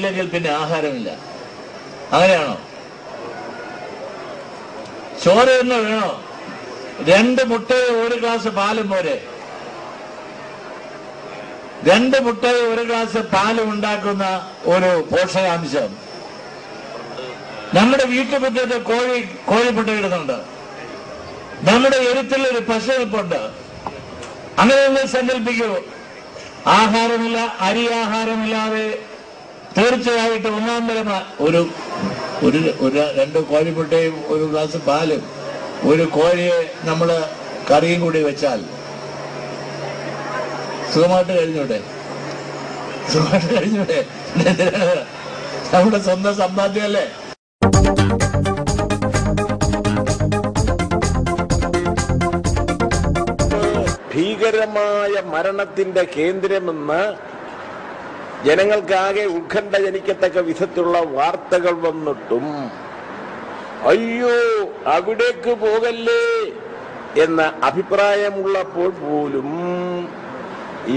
ഇല്ലെങ്കിൽ പിന്നെ ആഹാരമില്ല. അങ്ങനെയാണോ? ചോറ് തന്നെ വേണോ? 2 മുട്ടയും 1 ഗ്ലാസ് പാലും പോരെ? 2 മുട്ടയും 1 ഗ്ലാസ് പാലും ഉണ്ടാക്കുന്ന ഒരു പോഷകാംശം നമ്മുടെ വീട്ടുമുറ്റത്ത് കോഴിമുട്ട ഇടുന്നുണ്ട്. നമ്മുടെ എരുത്തിൽ ഒരു പശു നിൽപ്പുണ്ട്. അങ്ങനെ നിങ്ങൾ സങ്കല്പിക്കൂ. ആഹാരമില്ല, അരി ആഹാരമില്ലാതെ തീർച്ചയായിട്ടും ഒന്നാം തരം ഒരു 2 കോഴിമുട്ടയും 1 ഗ്ലാസ് പാലും ഒരു കോഴിയെ നമ്മൾ കറിയും കൂടി വെച്ചാൽ സുഖമായിട്ട് കഴിഞ്ഞൂടെ? നമ്മുടെ സ്വന്തം സമ്പാദ്യമല്ലേ? ഭീകരമായ മരണത്തിന്റെ കേന്ദ്രമെന്ന് ജനങ്ങൾക്കാകെ ഉത്കണ്ഠ ജനിക്കത്തക്ക വിധത്തിലുള്ള വാർത്തകൾ വന്നിട്ടും അയ്യോ അവിടേക്ക് പോകല്ലേ എന്ന അഭിപ്രായമുള്ളപ്പോൾ പോലും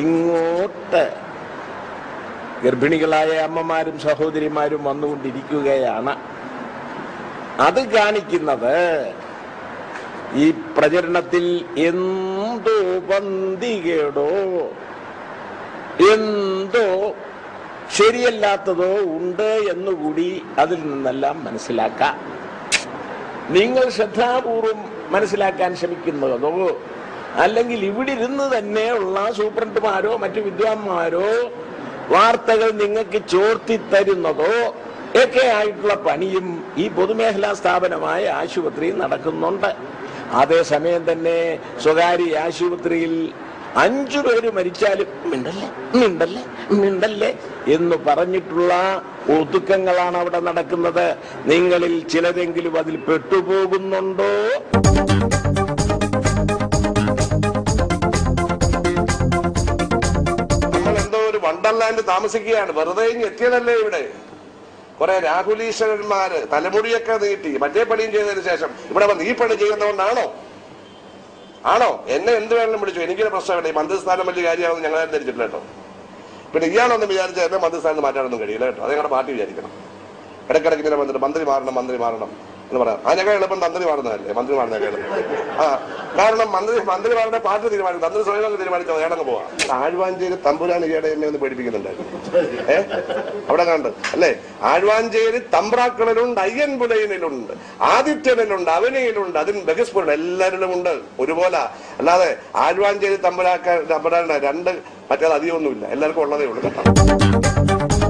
ഇങ്ങോട്ട് ഗർഭിണികളായ അമ്മമാരും സഹോദരിമാരും വന്നുകൊണ്ടിരിക്കുകയാണ്. അത് കാണിക്കുന്നത് ഈ പ്രചരണത്തിൽ എന്തോ പന്തികേടോ എന്തോ ശരിയല്ലാത്തതോ ഉണ്ട് എന്നുകൂടി അതിൽ നിന്നെല്ലാം മനസ്സിലാക്കാം. നിങ്ങൾ ശ്രദ്ധാപൂർവം മനസ്സിലാക്കാൻ ശ്രമിക്കുന്നതോ അല്ലെങ്കിൽ ഇവിടെ ഇരുന്ന് തന്നെയുള്ള സൂപ്രണ്ടുമാരോ മറ്റു വിദ്വാൻമാരോ വാർത്തകൾ നിങ്ങൾക്ക് ചോർത്തി തരുന്നതോ ഒക്കെ ആയിട്ടുള്ള പണിയും ഈ പൊതുമേഖലാ സ്ഥാപനമായ ആശുപത്രിയിൽ നടക്കുന്നുണ്ട്. അതേസമയം തന്നെ സ്വകാര്യ ആശുപത്രിയിൽ 5 പേര് മരിച്ചാലും മിണ്ടല്ലേ എന്ന് പറഞ്ഞിട്ടുള്ള ഒതുക്കങ്ങളാണ് അവിടെ നടക്കുന്നത്. നിങ്ങളിൽ ചിലതെങ്കിലും അതിൽ പെട്ടുപോകുന്നുണ്ടോ? നമ്മൾ എന്തോ ഒരു വണ്ടർലാൻഡ് താമസിക്കുകയാണ്. വെറുതെ എത്തിയതല്ലേ ഇവിടെ. കുറെ രാഹുലീശ്വരന്മാര് തലമുടിയൊക്കെ നീട്ടി മറ്റേ പണിയും ചെയ്തതിനു ശേഷം ഇവിടെ വന്ന് ഈ പണി ചെയ്യുന്നതുകൊണ്ടാണോ? എന്നെ എന്ത് വേണമെങ്കിലും വിളിച്ചു, എനിക്കൊരു പ്രശ്നമില്ല. ഈ മന്ത്രിസ്ഥാനം വലിയ കാര്യമാണെന്ന് ഞങ്ങൾ ധരിച്ചിട്ടില്ല കേട്ടോ. പിന്നെ ഇയാളൊന്നും വിചാരിച്ചാൽ എന്നെ മന്ത്രിസ്ഥാനത്ത് മാറ്റാനൊന്നും കഴിയില്ല കേട്ടോ. അത് ഞങ്ങളുടെ പാർട്ടി വിചാരിക്കണം. ഇടയ്ക്കിടയ്ക്ക് ഇങ്ങനെ വന്നിട്ട് മന്ത്രി മാറണം എന്ന് പറയാം. അതിനൊക്കെ എളുപ്പം തന്ത്രി മാറുന്നതല്ലേ? മന്ത്രി മാറുന്നതൊക്കെ എളുപ്പം. കാരണം മന്ത്രി മാറുന്ന പാർട്ടി തീരുമാനിക്കും, തന്ത്രി സ്വയം തീരുമാനിച്ചോ ഏടങ്ങ് പോവാം. ആഴ്വാഞ്ചേരി തമ്പുരാൻ ഈയിടെ എന്നെ ഒന്ന് പേടിപ്പിക്കുന്നുണ്ടായിരുന്നു. അവിടെ കണ്ട് അല്ലേ? ആഴ്വാഞ്ചേരി തമ്പ്രാക്കളിലുണ്ട്, അയ്യൻപുലയിലുണ്ട്, ആദിത്യനിലുണ്ട്, അവനിയിലുണ്ട്, അതിന് ബഹസ്പുരുണ്ട്, എല്ലാവരിലും ഉണ്ട് ഒരുപോലെ. അല്ലാതെ ആഴ്വാഞ്ചേരി തമ്പുരാന്റെ 2 മറ്റേത് അധികമൊന്നുമില്ല. എല്ലാവർക്കും ഉള്ളതേ ഉള്ളൂ കേട്ടോ.